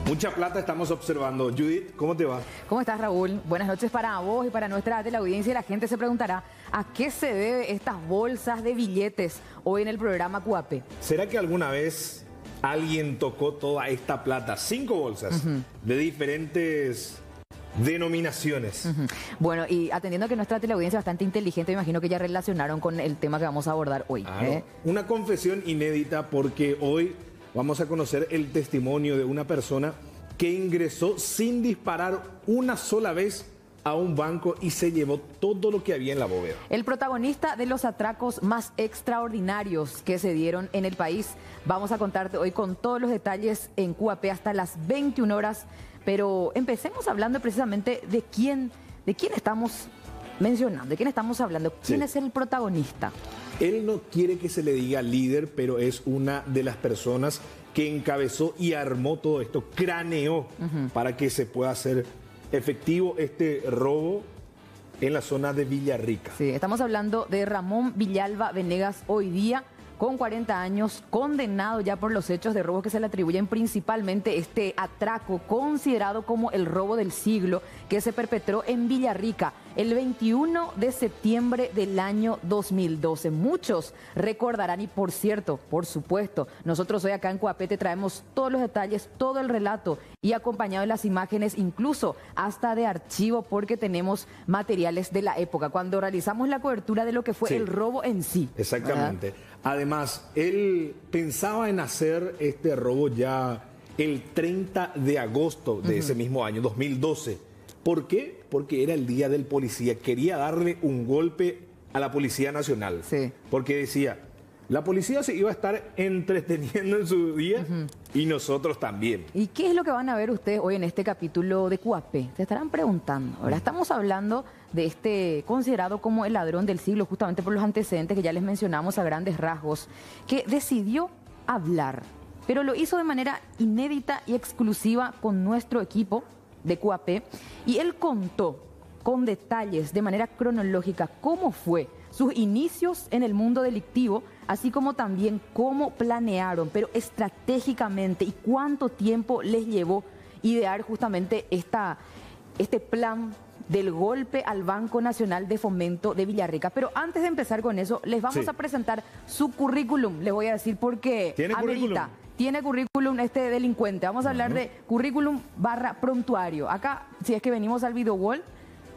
Mucha plata estamos observando. Judith, ¿cómo te va? ¿Cómo estás, Raúl? Buenas noches para vos y para nuestra teleaudiencia. Y la gente se preguntará, ¿a qué se debe estas bolsas de billetes hoy en el programa QAP? ¿Será que alguna vez alguien tocó toda esta plata? 5 bolsas de diferentes denominaciones. Bueno, y atendiendo a que nuestra teleaudiencia es bastante inteligente, me imagino que ya relacionaron con el tema que vamos a abordar hoy. Claro. Una confesión inédita, porque hoy vamos a conocer el testimonio de una persona que ingresó sin disparar una sola vez a un banco y se llevó todo lo que había en la bóveda. El protagonista de los atracos más extraordinarios que se dieron en el país. Vamos a contarte hoy con todos los detalles en QAP hasta las 21 horas. Pero empecemos hablando precisamente de quién estamos mencionando, de quién estamos hablando. ¿Quién es el protagonista? Él no quiere que se le diga líder, pero es una de las personas que encabezó y armó todo esto, craneó para que se pueda hacer efectivo este robo en la zona de Villarrica. Sí, estamos hablando de Ramón Villalba Venegas, hoy día con 40 años, condenado ya por los hechos de robo que se le atribuyen, principalmente este atraco considerado como el robo del siglo que se perpetró en Villarrica el 21 de septiembre del año 2012. Muchos recordarán y, por cierto, por supuesto, nosotros hoy acá en QAP te traemos todos los detalles, todo el relato y acompañado de las imágenes, incluso hasta de archivo, porque tenemos materiales de la época, cuando realizamos la cobertura de lo que fue el robo en sí. Exactamente. ¿Verdad? Además, él pensaba en hacer este robo ya el 30 de agosto de ese mismo año, 2012. ¿Por qué? Porque era el día del policía. Quería darle un golpe a la Policía Nacional. Sí. Porque decía, la policía se iba a estar entreteniendo en su día y nosotros también. ¿Y qué es lo que van a ver ustedes hoy en este capítulo de QAP? Se estarán preguntando. Ahora estamos hablando de este considerado como el ladrón del siglo, justamente por los antecedentes que ya les mencionamos a grandes rasgos, que decidió hablar, pero lo hizo de manera inédita y exclusiva con nuestro equipo de QAP, y él contó con detalles de manera cronológica cómo fue sus inicios en el mundo delictivo, así como también cómo planearon, pero estratégicamente, y cuánto tiempo les llevó idear justamente este plan del golpe al Banco Nacional de Fomento de Villarrica. Pero antes de empezar con eso, les vamos a presentar su currículum. Les voy a decir por qué amerita. Tiene currículum este delincuente. Vamos a hablar de currículum / prontuario. Acá, si es que venimos al video wall,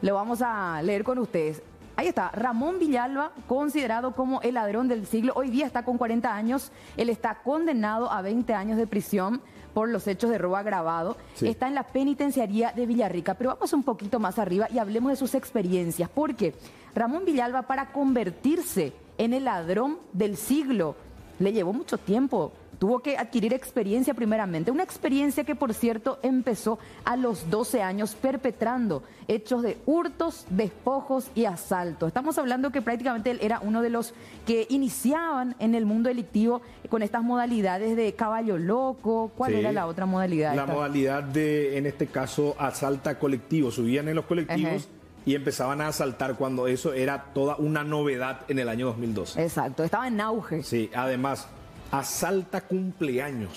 lo vamos a leer con ustedes. Ahí está, Ramón Villalba, considerado como el ladrón del siglo. Hoy día está con 40 años. Él está condenado a 20 años de prisión por los hechos de robo agravado. Está en la penitenciaría de Villarrica. Pero vamos un poquito más arriba y hablemos de sus experiencias. Porque Ramón Villalba, para convertirse en el ladrón del siglo, le llevó mucho tiempo. Tuvo que adquirir experiencia primeramente, una experiencia que, por cierto, empezó a los 12 años perpetrando hechos de hurtos, despojos y asaltos. Estamos hablando que prácticamente él era uno de los que iniciaban en el mundo delictivo con estas modalidades de caballo loco. ¿Cuál era la otra modalidad? La modalidad de, en este caso, asalta colectivos. Subían en los colectivos y empezaban a asaltar cuando eso era toda una novedad en el año 2012. Exacto, estaba en auge. Sí, además, asalta cumpleaños.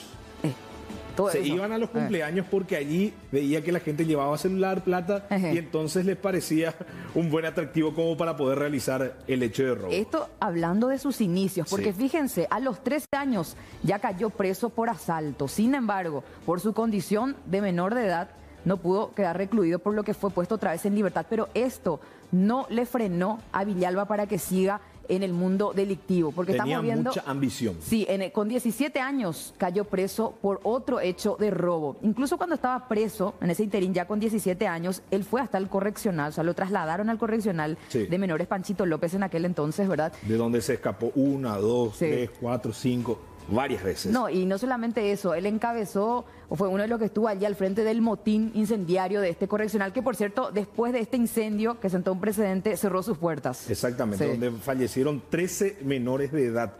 Iban a los cumpleaños porque allí veía que la gente llevaba celular, plata, y entonces les parecía un buen atractivo como para poder realizar el hecho de robo. Esto hablando de sus inicios, porque fíjense, a los 13 años ya cayó preso por asalto. Sin embargo, por su condición de menor de edad, no pudo quedar recluido, por lo que fue puesto otra vez en libertad. Pero esto no le frenó a Villalba para que siga en el mundo delictivo, porque tenía estamos viendo mucha ambición. Sí, con 17 años cayó preso por otro hecho de robo. Incluso cuando estaba preso, en ese interín ya con 17 años, él fue hasta el correccional, o sea, lo trasladaron al correccional de menores Panchito López en aquel entonces, ¿verdad? De donde se escapó 1, 2, 3, 4, 5... varias veces. No, y no solamente eso, él encabezó, o fue uno de los que estuvo allí al frente del motín incendiario de este correccional, que por cierto, después de este incendio que sentó un precedente, cerró sus puertas. Exactamente, donde fallecieron 13 menores de edad.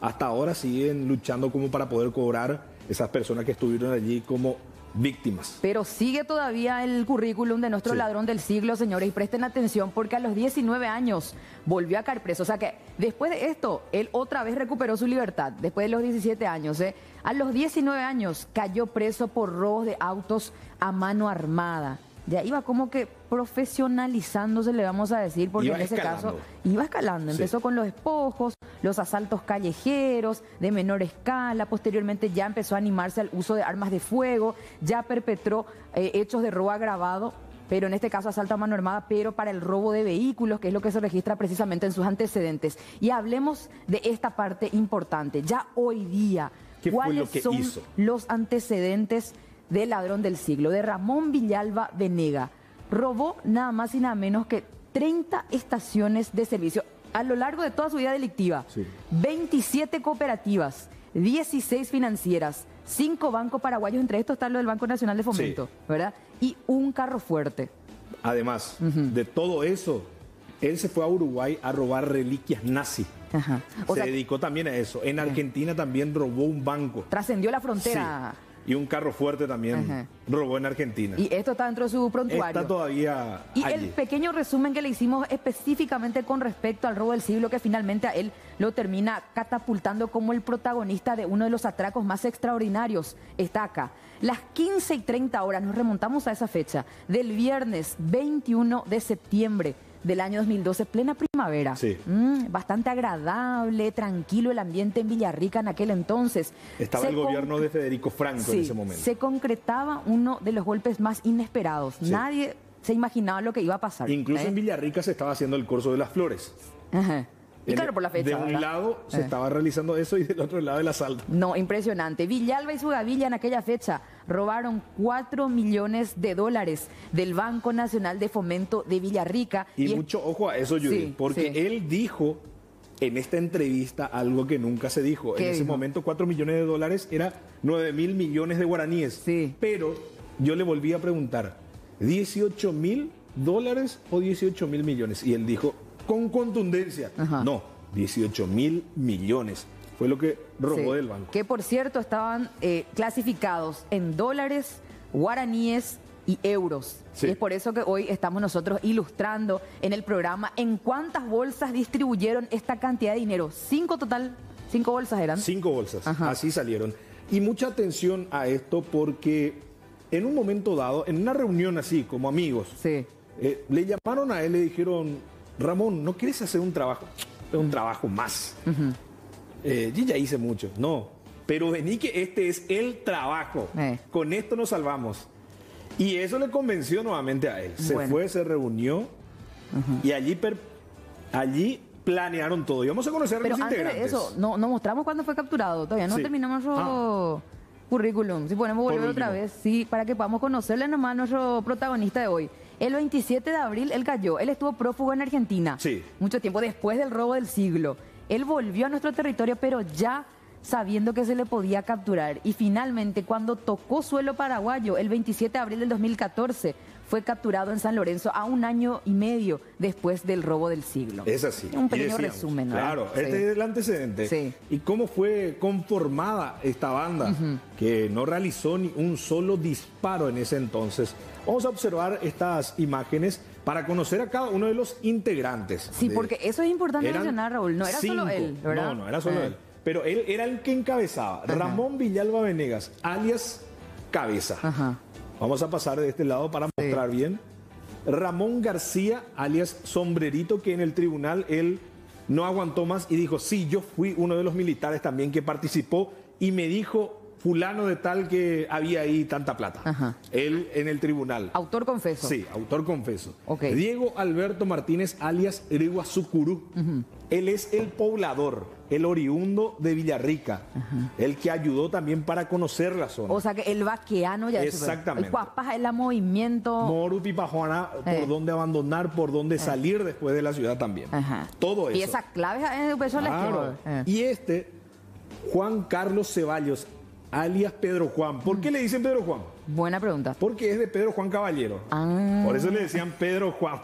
Hasta ahora siguen luchando como para poder cobrar esas personas que estuvieron allí como víctimas. Pero sigue todavía el currículum de nuestro ladrón del siglo, señores, y presten atención porque a los 19 años volvió a caer preso. O sea que después de esto, él otra vez recuperó su libertad, después de los 17 años. A los 19 años cayó preso por robos de autos a mano armada. Ya iba como que profesionalizándose, le vamos a decir, porque en ese caso iba escalando. Empezó con los despojos, los asaltos callejeros de menor escala, posteriormente ya empezó a animarse al uso de armas de fuego, ya perpetró hechos de robo agravado, pero en este caso asalto a mano armada, pero para el robo de vehículos, que es lo que se registra precisamente en sus antecedentes. Y hablemos de esta parte importante. Ya hoy día, ¿cuáles son los antecedentes del ladrón del siglo, de Ramón Villalba Venegas? Robó nada más y nada menos que 30 estaciones de servicio a lo largo de toda su vida delictiva. 27 cooperativas, 16 financieras, 5 bancos paraguayos, entre estos está lo del Banco Nacional de Fomento, ¿verdad? Y un carro fuerte. Además de todo eso, él se fue a Uruguay a robar reliquias nazi. Se dedicó también a eso. En Argentina también robó un banco. Trascendió la frontera. Y un carro fuerte también robó en Argentina. Y esto está dentro de su prontuario. Está todavía Y allí. el pequeño resumen que le hicimos específicamente con respecto al robo del siglo, que finalmente a él lo termina catapultando como el protagonista de uno de los atracos más extraordinarios, está acá. Las 15:30, nos remontamos a esa fecha, del viernes 21 de septiembre del año 2012, plena primavera. Bastante agradable, tranquilo el ambiente en Villarrica en aquel entonces. Estaba el gobierno de Federico Franco en ese momento. Se concretaba uno de los golpes más inesperados. Nadie se imaginaba lo que iba a pasar. Incluso en Villarrica se estaba haciendo el Corso de las Flores. Y claro, por la fecha, de un lado se estaba realizando eso y del otro lado el asalto. No, impresionante. Villalba y su gavilla en aquella fecha robaron $4 millones del Banco Nacional de Fomento de Villarrica. Y mucho ojo a eso, Judith, porque él dijo en esta entrevista algo que nunca se dijo. En ese momento $4 millones era 9.000 millones de guaraníes. Pero yo le volví a preguntar, ¿$18.000 o 18.000 millones? Y él dijo con contundencia, no, 18.000 millones. Fue lo que robó del banco. Que por cierto estaban clasificados en dólares, guaraníes y euros. Y es por eso que hoy estamos nosotros ilustrando en el programa en cuántas bolsas distribuyeron esta cantidad de dinero. 5 total, 5 bolsas eran. 5 bolsas, así salieron. Y mucha atención a esto porque en un momento dado, en una reunión así, como amigos, le llamaron a él y le dijeron, Ramón, ¿no quieres hacer un trabajo más? Yo ya hice mucho. No, pero vení que este es el trabajo. Con esto nos salvamos. Y eso le convenció nuevamente a él. Se fue, se reunió y allí planearon todo. Y vamos a conocer a los integrantes. Pero antes de eso, no mostramos cuándo fue capturado. Todavía no terminamos nuestro currículum. Si podemos volver otra vez, para que podamos conocerle nomás a nuestro protagonista de hoy. El 27 de abril él cayó. Él estuvo prófugo en Argentina. Mucho tiempo después del robo del siglo. Él volvió a nuestro territorio, pero ya sabiendo que se le podía capturar. Y finalmente, cuando tocó suelo paraguayo, el 27 de abril del 2014, fue capturado en San Lorenzo a 1 año y medio después del robo del siglo. Es así. Un pequeño resumen, ¿no? Claro, este es el antecedente. Y cómo fue conformada esta banda, que no realizó ni un solo disparo en ese entonces. Vamos a observar estas imágenes para conocer a cada uno de los integrantes. Porque eso es importante mencionar, Raúl. No era solo él, ¿verdad? No era solo él. Pero él era el que encabezaba. Ramón Villalba Venegas, alias Cabeza. Vamos a pasar de este lado para mostrar bien. Ramón García, alias Sombrerito, que en el tribunal él no aguantó más y dijo, sí, yo fui uno de los militares también que participó y me dijo fulano de tal que había ahí tanta plata. Él en el tribunal. Autor confeso. Sí, autor confeso. Diego Alberto Martínez, alias Iriguazucurú. Él es el poblador, el oriundo de Villarrica. El que ayudó también para conocer la zona. O sea que el vaqueano ya. Exactamente. El Cuapas es el movimiento. Moru Pipajuana, por dónde abandonar, por dónde salir después de la ciudad también. Todo eso. Y esa clave es eso. Y Juan Carlos Ceballos, alias Pedro Juan. ¿Por qué le dicen Pedro Juan? Buena pregunta. Porque es de Pedro Juan Caballero. Ah. Por eso le decían Pedro Juan.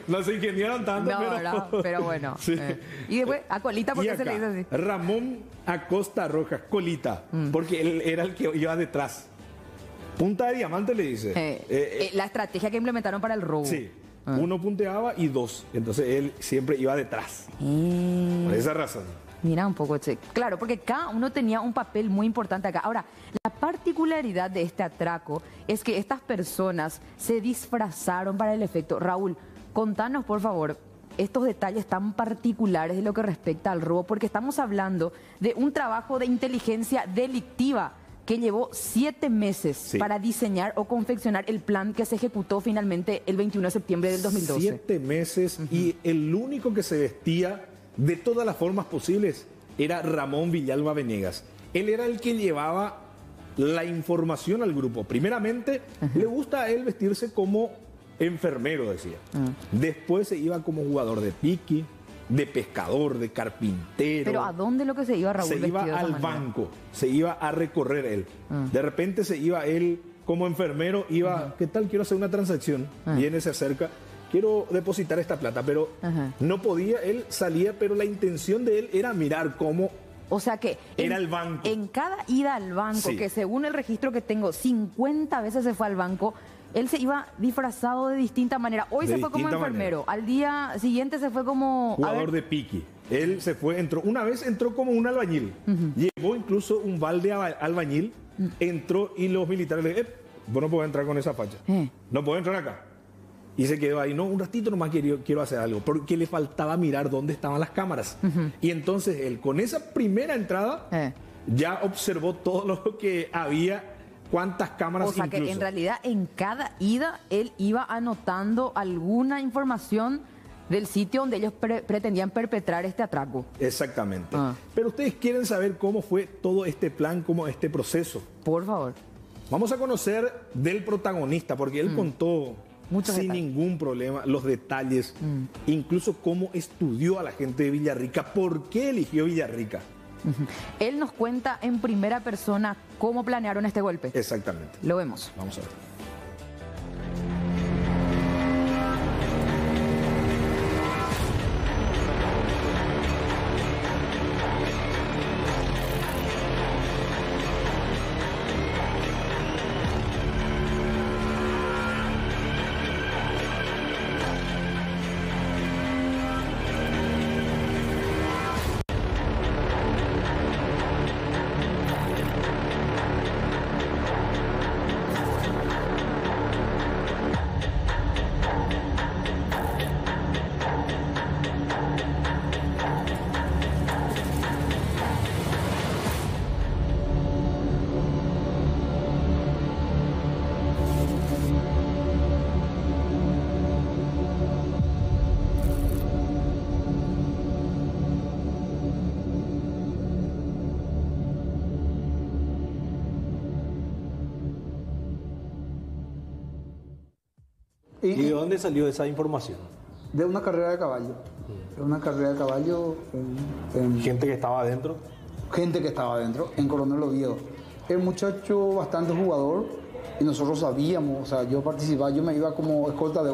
No se ingeniaron tanto, No, ¿verdad? Pero bueno. Sí. Y después, a Colita, ¿por Y qué se le acá, dice así? Ramón Acosta Rojas, Colita, porque él era el que iba detrás. Punta de diamante le dice. La estrategia que implementaron para el robo. Sí, uno punteaba y dos. Entonces él siempre iba detrás. Por esa razón. Mira un poco, che. Claro, porque cada uno tenía un papel muy importante acá. Ahora, la particularidad de este atraco es que estas personas se disfrazaron para el efecto. Raúl, contanos, por favor, estos detalles tan particulares de lo que respecta al robo, porque estamos hablando de un trabajo de inteligencia delictiva que llevó 7 meses para diseñar o confeccionar el plan que se ejecutó finalmente el 21 de septiembre del 2012. 7 meses y el único que se vestía de todas las formas posibles era Ramón Villalba Venegas. Él era el que llevaba la información al grupo. Primeramente, le gusta a él vestirse como enfermero, decía. Después se iba como jugador de piqui, de pescador, de carpintero. ¿Pero a dónde lo que se iba, Raúl? Se iba al banco, se iba a recorrer él. De repente se iba él como enfermero, iba, ¿qué tal? Quiero hacer una transacción. Viene, se acerca, quiero depositar esta plata, pero no podía, él salía, pero la intención de él era mirar cómo... O sea que era el banco. En cada ida al banco, que según el registro que tengo, 50 veces se fue al banco, él se iba disfrazado de distinta manera. Hoy se fue como enfermero, al día siguiente se fue como... jugador de piqui. Él se fue, entró, una vez entró como un albañil. Llevó incluso un balde albañil, entró y los militares le dijeron, vos no podés entrar con esa facha. No podés entrar acá. Y se quedó ahí, no, un ratito nomás quiero hacer algo, porque le faltaba mirar dónde estaban las cámaras. Y entonces él, con esa primera entrada, ya observó todo lo que había, cuántas cámaras incluso. O sea que en realidad en cada ida él iba anotando alguna información del sitio donde ellos pretendían perpetrar este atraco. Exactamente. Pero ustedes quieren saber cómo fue todo este plan, cómo este proceso. Por favor. Vamos a conocer del protagonista, porque él contó... Muchos sin detalles. ningún problema, los detalles, incluso cómo estudió a la gente de Villarrica, por qué eligió Villarrica. Él nos cuenta en primera persona cómo planearon este golpe. Exactamente. Lo vemos. Vamos a ver. ¿Y de dónde salió esa información? De una carrera de caballo. De una carrera de caballo Gente que estaba adentro. gente que estaba adentro, en Coronel Oviedo. El muchacho bastante jugador y nosotros sabíamos, o sea, yo participaba, yo me iba como escolta de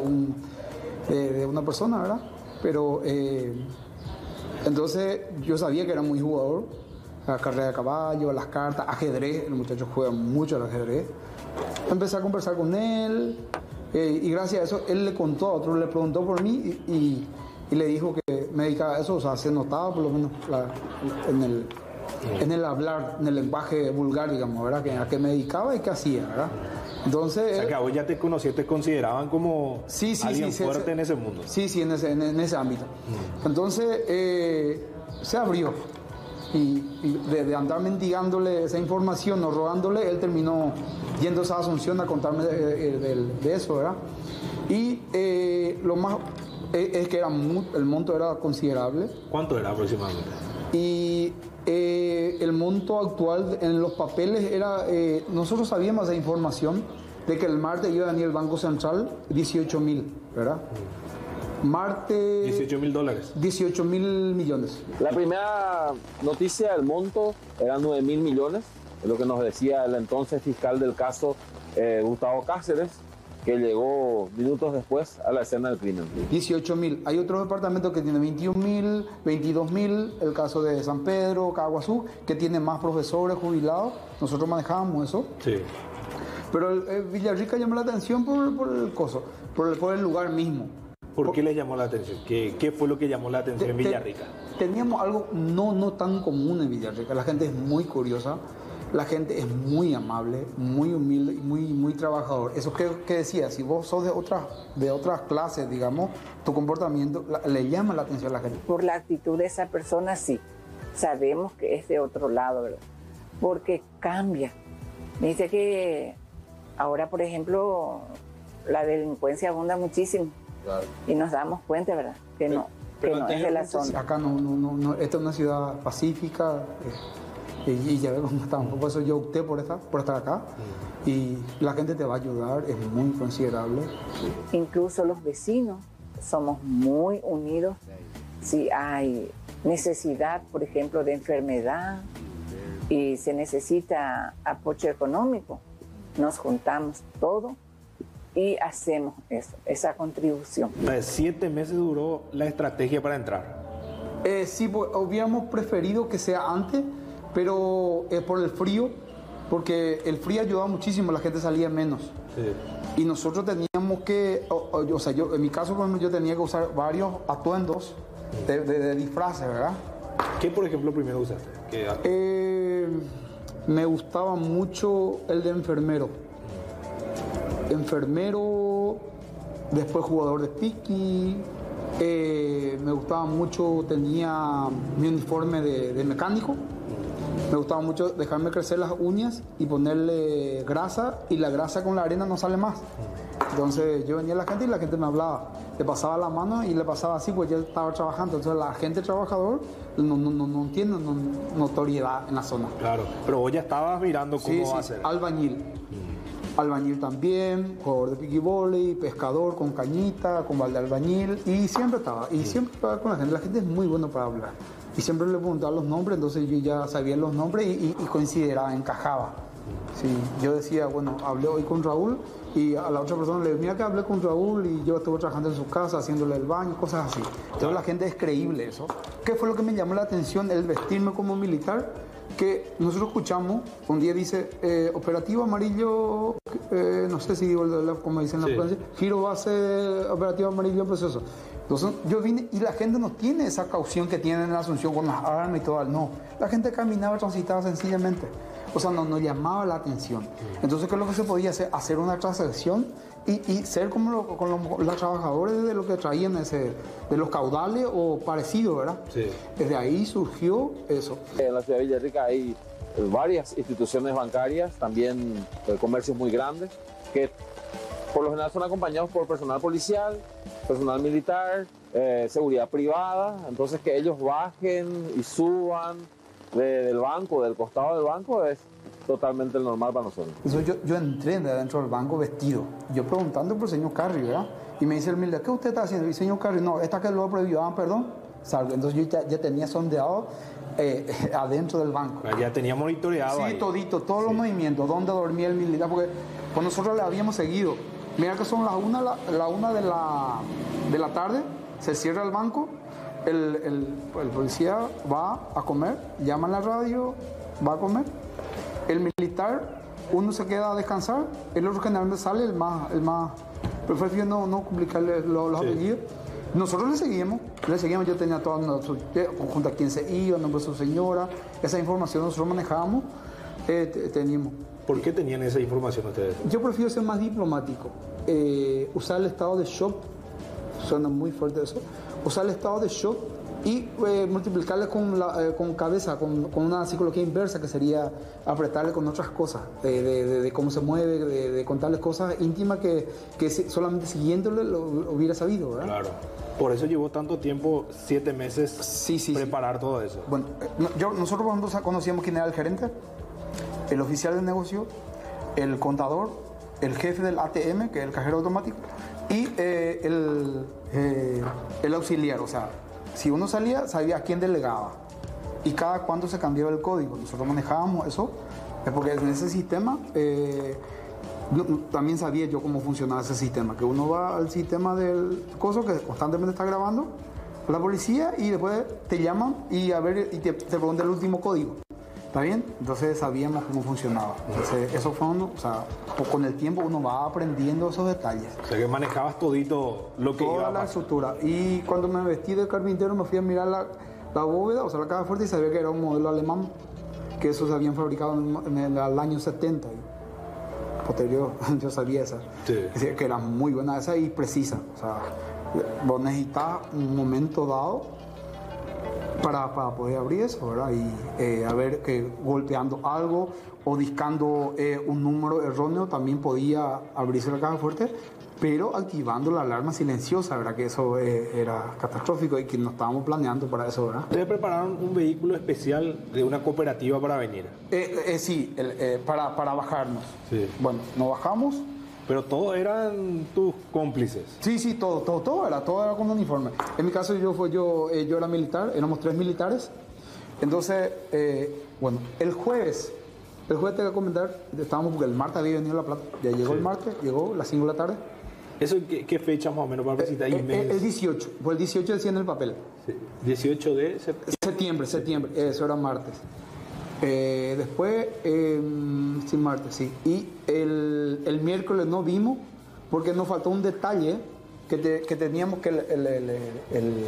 una persona, ¿verdad? Pero entonces yo sabía que era muy jugador, la carrera de caballo, las cartas, ajedrez, el muchacho juega mucho al ajedrez. Empecé a conversar con él y gracias a eso él le contó a otro, le preguntó por mí y le dijo que me dedicaba a eso, o sea, se notaba por lo menos en el hablar, en el lenguaje vulgar, digamos, ¿verdad? A qué me dedicaba y qué hacía, ¿verdad? Entonces... O sea, que a vos ya te conocías, te consideraban como alguien fuerte en ese mundo. Sí, en ese ámbito. Entonces, se abrió. Y de andar mendigándole esa información o rogándole, él terminó yéndose a Asunción a contarme de eso, ¿verdad? Y lo más es que el monto era considerable. ¿Cuánto era aproximadamente? Y el monto actual en los papeles era, nosotros sabíamos esa información de que el martes iba a venir el Banco Central 18.000, ¿verdad? Marte... $18.000. 18.000 millones. La primera noticia, el monto, era 9.000 millones, es lo que nos decía el entonces fiscal del caso, Gustavo Cáceres, que llegó minutos después a la escena del crimen. 18.000. Hay otros departamentos que tienen 21.000, 22.000, el caso de San Pedro, Caguazú, que tiene más profesores jubilados. Nosotros manejábamos eso. Sí. Pero Villarrica llamó la atención por el coso, por el lugar mismo. ¿Por qué le llamó la atención? ¿Qué fue lo que llamó la atención en Villarrica? Teníamos algo no tan común en Villarrica. La gente es muy curiosa, la gente es muy amable, muy humilde y muy trabajador. Eso que decía, si vos sos de otras clases, digamos, tu comportamiento le llama la atención a la gente. Por la actitud de esa persona, sí. Sabemos que es de otro lado, ¿verdad? Porque cambia. Me dice que ahora, por ejemplo, la delincuencia abunda muchísimo. Claro. Y nos damos cuenta, ¿verdad? Que no es de la zona. Acá no, esta es una ciudad pacífica y ya vemos cómo estamos. Por eso yo opté por estar acá y la gente te va a ayudar, es muy considerable. Incluso los vecinos somos muy unidos. Si hay necesidad, por ejemplo, de enfermedad y se necesita apoyo económico, nos juntamos todos y hacemos eso, esa contribución. 7 meses duró la estrategia para entrar. Sí, pues, hubiéramos preferido que sea antes, pero por el frío, porque el frío ayudaba muchísimo, la gente salía menos. Sí. Y nosotros teníamos que, o sea, yo, en mi caso, por ejemplo, yo tenía que usar varios atuendos de disfraces, ¿verdad? ¿Qué, por ejemplo, primero usaste? Me gustaba mucho el de enfermero. Después jugador de piqui, me gustaba mucho, tenía mi uniforme de mecánico, me gustaba mucho dejarme crecer las uñas y ponerle grasa, y la grasa con la arena no sale más. Entonces yo venía a la gente y la gente me hablaba, le pasaba la mano y le pasaba así, pues yo estaba trabajando. Entonces la gente trabajador no tiene notoriedad en la zona. Claro, pero vos ya estabas mirando cómo hacer. Albañil también, jugador de piquiboli, pescador con cañita, con balde albañil, y siempre estaba con la gente. La gente es muy buena para hablar. Y siempre le preguntaba los nombres, entonces yo ya sabía los nombres y consideraba, encajaba. Sí, yo decía, bueno, hablé hoy con Raúl, y a la otra persona le digo, mira que hablé con Raúl y yo estuve trabajando en su casa, haciéndole el baño, cosas así. Entonces la gente es creíble eso. ¿Qué fue lo que me llamó la atención? El vestirme como militar. Que nosotros escuchamos, un día dice operativo amarillo, no sé si digo como dicen en la Francia, giro base, operativo amarillo en proceso. Entonces yo vine y la gente no tiene esa caución que tienen en Asunción con las armas y todo. No, la gente caminaba, transitaba sencillamente. O sea, no llamaba la atención. Entonces, ¿qué es lo que se podía hacer? Hacer una transacción y ser como los trabajadores de lo que traían de los caudales o parecido, ¿verdad? Sí. Desde ahí surgió eso. En la ciudad de Villarrica hay varias instituciones bancarias, también comercios muy grandes, que por lo general son acompañados por personal policial, personal militar, seguridad privada. Entonces, que ellos bajen y suban del banco, del costado del banco, es totalmente normal para nosotros. Entonces yo entré dentro del banco vestido, yo preguntando por el señor Carri, ¿verdad? Y me dice el militar, ¿qué usted está haciendo? Y señor Carri, no, esta que lo prohibió, perdón, salgo. Entonces yo ya tenía sondeado adentro del banco. Ya tenía monitoreado. Sí, ahí. Todos los movimientos, dónde dormía el militar, porque pues nosotros le habíamos seguido. Mira que son las 1 de la tarde, se cierra el banco, el policía va a comer, llama a la radio, va a comer. El militar, uno se queda a descansar, el otro generalmente sale, el más prefiero no complicarle los apellidos. Nosotros le seguimos, yo tenía todo junto a quién se iba, el nombre de su señora, esa información nosotros manejábamos, teníamos. ¿Por qué tenían esa información ustedes? Yo prefiero ser más diplomático, usar el estado de shock, suena muy fuerte eso, usar el estado de shock y multiplicarle con cabeza, con una psicología inversa, que sería apretarle con otras cosas, de cómo se mueve, de contarle cosas íntimas que solamente siguiéndole lo hubiera sabido, ¿verdad? Claro. Por eso llevó tanto tiempo, 7 meses, preparar todo eso. Bueno, nosotros por ejemplo conocíamos quién era el gerente, el oficial de negocio, el contador, el jefe del ATM, que es el cajero automático, Y el auxiliar, o sea, si uno salía, sabía a quién delegaba y cada cuánto se cambiaba el código. Nosotros manejábamos eso, porque en ese sistema también sabía yo cómo funcionaba ese sistema, que uno va al sistema del coso que constantemente está grabando la policía y después te llaman y a ver y te preguntan el último código. ¿Está bien? Entonces sabíamos cómo funcionaba. Entonces eso fue uno, o sea, con el tiempo uno va aprendiendo esos detalles. O sea que manejabas todito lo que iba a toda la estructura. Y cuando me vestí de carpintero me fui a mirar la bóveda, o sea, la caja fuerte, y sabía que era un modelo alemán, que esos se habían fabricado en el año 70. Posterior, yo sabía esa. Sí. Decía que era muy buena esa y precisa. O sea, vos necesitas un momento dado para poder abrir eso, ¿verdad? Y a ver que golpeando algo o discando un número erróneo también podía abrirse la caja fuerte, pero activando la alarma silenciosa, ¿verdad? Que eso era catastrófico y que no estábamos planeando para eso, ¿verdad? ¿Ustedes prepararon un vehículo especial de una cooperativa para venir? Sí, para bajarnos. Sí. Bueno, nos bajamos. Pero todos eran tus cómplices. Sí, todo era con uniforme. En mi caso yo era militar, éramos 3 militares. Entonces, bueno, el jueves te voy a comentar, estábamos porque el martes había venido La Plata. Ya llegó el martes, llegó a las 5 de la tarde. ¿Eso qué fecha más o menos para visitar? El 18, fue el 18 decía en el papel. Sí. 18 de septiembre, eso era martes. Después, sí, martes, sí. Y el miércoles no vimos porque nos faltó un detalle que teníamos que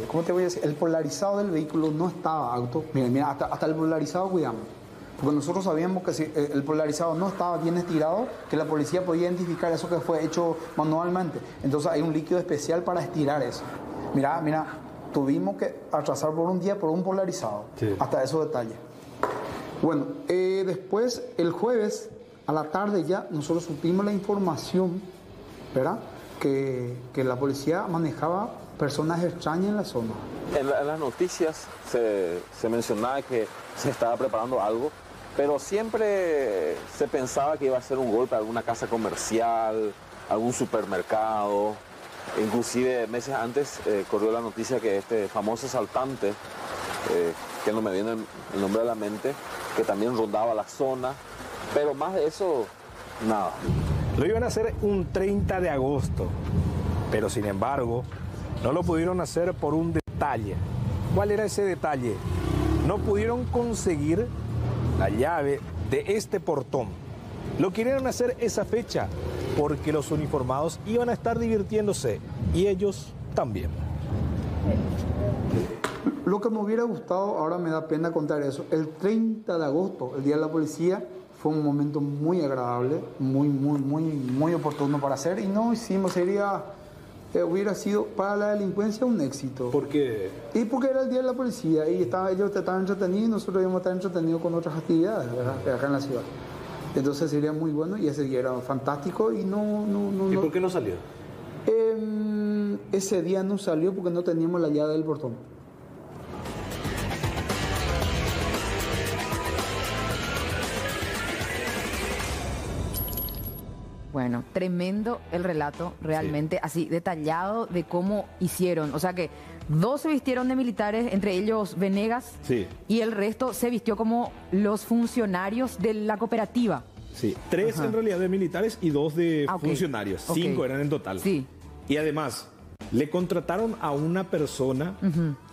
¿cómo te voy a decir? El polarizado del vehículo no estaba auto. Mira, hasta el polarizado cuidamos. Porque nosotros sabíamos que si el polarizado no estaba bien estirado, que la policía podía identificar eso que fue hecho manualmente. Entonces hay un líquido especial para estirar eso. Mira, tuvimos que atrasar por un día por un polarizado. Sí. Hasta esos detalles. Bueno, después, el jueves, a la tarde ya, nosotros supimos la información, ¿verdad? Que la policía manejaba personas extrañas en la zona. En las noticias se mencionaba que se estaba preparando algo, pero siempre se pensaba que iba a ser un golpe a alguna casa comercial, algún supermercado. Inclusive meses antes corrió la noticia que este famoso asaltante, que no me viene el nombre a la mente, que también rondaba la zona, pero más de eso, nada. Lo iban a hacer un 30 de agosto, pero sin embargo, no lo pudieron hacer por un detalle. ¿Cuál era ese detalle? No pudieron conseguir la llave de este portón. Lo querían hacer esa fecha porque los uniformados iban a estar divirtiéndose y ellos también. Lo que me hubiera gustado, ahora me da pena contar eso, el 30 de agosto, el Día de la Policía, fue un momento muy agradable, muy oportuno para hacer y no hicimos, hubiera sido para la delincuencia un éxito. ¿Por qué? Y porque era el Día de la Policía y ellos estaban entretenidos y nosotros íbamos a estar entretenidos con otras actividades, ¿verdad? Acá en la ciudad. Entonces sería muy bueno y ese día era fantástico y no. ¿Y por qué no salió? Ese día no salió porque no teníamos la llave del portón. Bueno, tremendo el relato, realmente, sí. Así detallado de cómo hicieron. O sea que 2 se vistieron de militares, entre ellos Venegas, sí. Y el resto se vistió como los funcionarios de la cooperativa. Sí, 3 en realidad de militares y 2 de funcionarios. 5 eran en total. Sí. Y además, le contrataron a una persona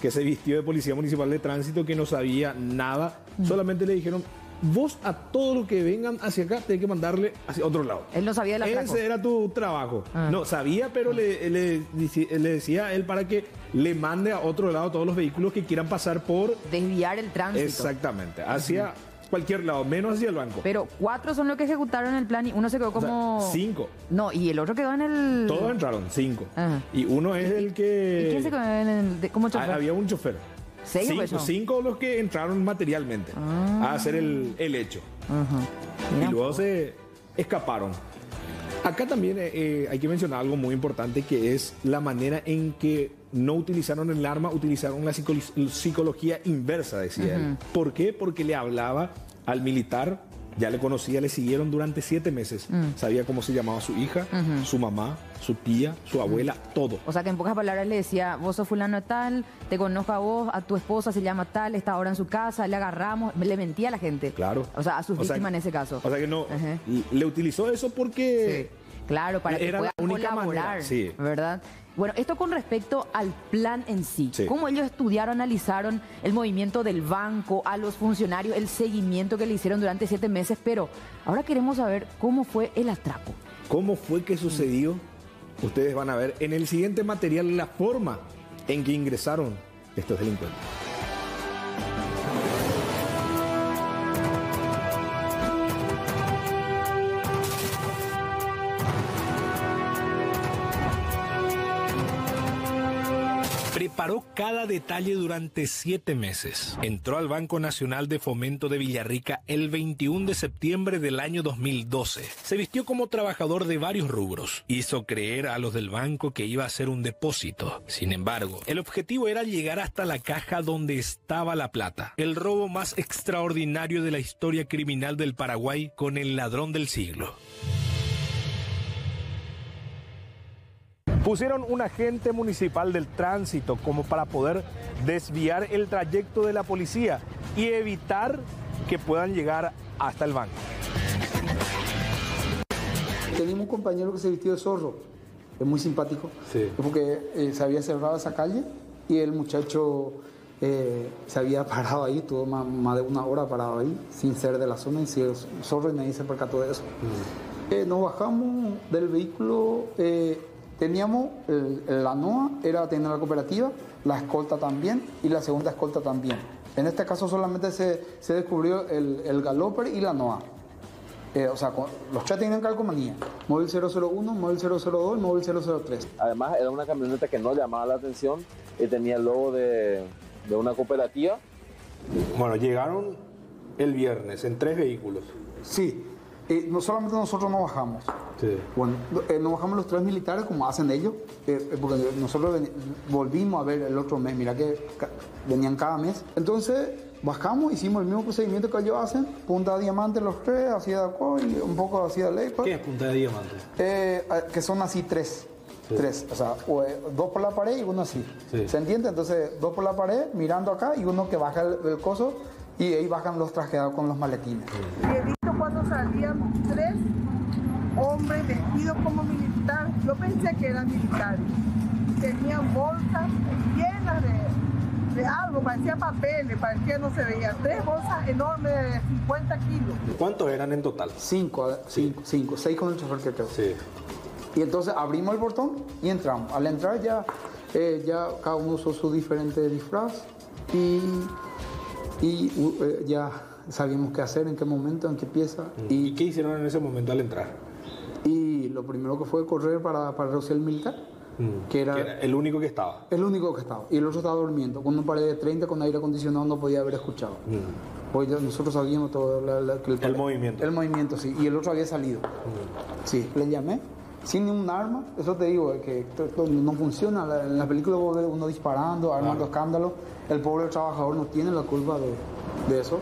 que se vistió de policía municipal de tránsito que no sabía nada. Solamente le dijeron: vos a todo lo que vengan hacia acá tenés que mandarle hacia otro lado. Él no sabía del atraco. Ese era tu trabajo. No, sabía, pero le decía a él para que le mande a otro lado todos los vehículos que quieran pasar por... desviar el tránsito. Exactamente, hacia cualquier lado, menos hacia el banco. Pero 4 son los que ejecutaron el plan y uno se quedó como... 5. No, y el otro quedó en el... Todos entraron, 5. Y uno es el que... ¿Y quién se quedó en el... como chofer? Había un chofer. 5 los que entraron materialmente a hacer el hecho. Y luego se escaparon. Acá también hay que mencionar algo muy importante, que es la manera en que no utilizaron el arma, utilizaron la psicología inversa, decía él. ¿Por qué? Porque le hablaba al militar Ya le conocía, le siguieron durante 7 meses. Sabía cómo se llamaba su hija, su mamá, su tía, su abuela, todo. O sea que en pocas palabras le decía, vos sos fulano de tal, te conozco a vos, a tu esposa se llama tal, está ahora en su casa, le agarramos, le mentía a la gente. Claro. O sea, a sus víctimas en ese caso. O sea que no, le utilizó eso porque... Sí. Claro, para que pueda colaborar, ¿verdad? Bueno, esto con respecto al plan en sí. ¿Cómo ellos estudiaron, analizaron el movimiento del banco, a los funcionarios, el seguimiento que le hicieron durante 7 meses? Pero ahora queremos saber cómo fue el atraco. ¿Cómo fue que sucedió? Ustedes van a ver en el siguiente material la forma en que ingresaron estos delincuentes. Preparó cada detalle durante 7 meses. Entró al Banco Nacional de Fomento de Villarrica el 21 de septiembre del año 2012. Se vistió como trabajador de varios rubros. Hizo creer a los del banco que iba a hacer un depósito. Sin embargo, el objetivo era llegar hasta la caja donde estaba la plata. El robo más extraordinario de la historia criminal del Paraguay con el ladrón del siglo. Pusieron un agente municipal del tránsito como para poder desviar el trayecto de la policía y evitar que puedan llegar hasta el banco. Teníamos un compañero que se vistió de zorro, es muy simpático, porque se había cerrado esa calle y el muchacho se había parado ahí, tuvo más de 1 hora parado ahí, sin ser de la zona, y si el zorro y nadie se percató de eso. Nos bajamos del vehículo. Teníamos la NOA, era tener la cooperativa, la escolta también y la segunda escolta también. En este caso solamente se descubrió el Galloper y la NOA. O sea, los tres tenían calcomanía. Móvil 001, móvil 002 y móvil 003. Además, era una camioneta que no llamaba la atención y tenía el logo de una cooperativa. Bueno, llegaron el viernes en 3 vehículos. Sí. No solamente nosotros nos bajamos. Bueno, nos bajamos los 3 militares como hacen ellos, porque nosotros volvimos a ver el otro mes, mira que venían cada mes. Entonces bajamos, hicimos el mismo procedimiento que ellos hacen, punta de diamante los 3, así de acuerdo y un poco así de ley. ¿Qué es punta de diamante? Que son así 3. 3, o sea, 2 por la pared y 1 así. ¿Se entiende? Entonces 2 por la pared, mirando acá y uno que baja el coso y ahí bajan los trajeados con los maletines. He visto cuando salían 3 hombres vestidos como militar. Yo pensé que eran militares. Tenían bolsas llenas de algo, parecía papeles, parecía no se veía. 3 bolsas enormes de 50 kilos. ¿Cuántos eran en total? 5, 6 con el chofer que creo. Y entonces abrimos el portón y entramos. Al entrar ya cada uno usó su diferente disfraz y ya sabíamos qué hacer, en qué momento, en qué pieza. ¿Y qué hicieron en ese momento al entrar? Y lo primero que fue correr para reducir el militar, que era el único que estaba. El único que estaba. Y el otro estaba durmiendo. Con una pared de 30 con aire acondicionado no podía haber escuchado. Pues nosotros sabíamos todo el movimiento. El movimiento, sí. Y el otro había salido. Sí, le llamé. Sin ningún arma, eso te digo, que no funciona. En la película vos ves uno disparando, armando escándalo. El pobre trabajador no tiene la culpa de eso.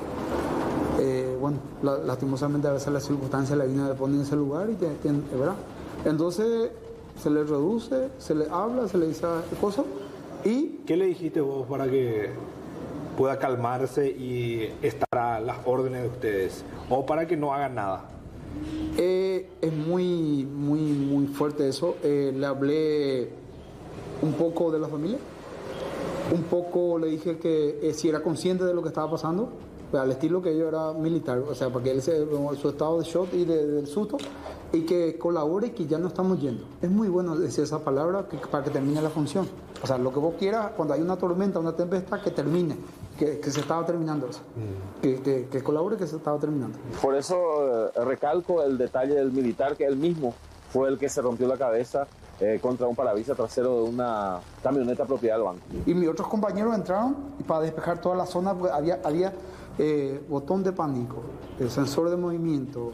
Bueno, lastimosamente a veces la circunstancia la vida le pone en ese lugar y ¿verdad? Entonces se le reduce, se le habla, se le dice cosas y... ¿Qué le dijiste vos para que pueda calmarse y estar a las órdenes de ustedes? ¿O para que no hagan nada? Es muy, muy, muy fuerte eso. Le hablé un poco de la familia. Un poco le dije que si era consciente de lo que estaba pasando, al estilo que yo era militar, o sea, para que él su estado de shock y del susto, y que colabore y que ya no estamos yendo. Es muy bueno decir esa palabra para que termine la función. O sea, lo que vos quieras, cuando hay una tormenta, una tempestad, que termine, que se estaba terminando eso. Que colabore, que se estaba terminando. Por eso recalco el detalle del militar, que él mismo fue el que se rompió la cabeza contra un parabrisas trasero de una camioneta propiedad del banco. Y mis otros compañeros entraron y para despejar toda la zona, porque había botón de pánico, el sensor de movimiento,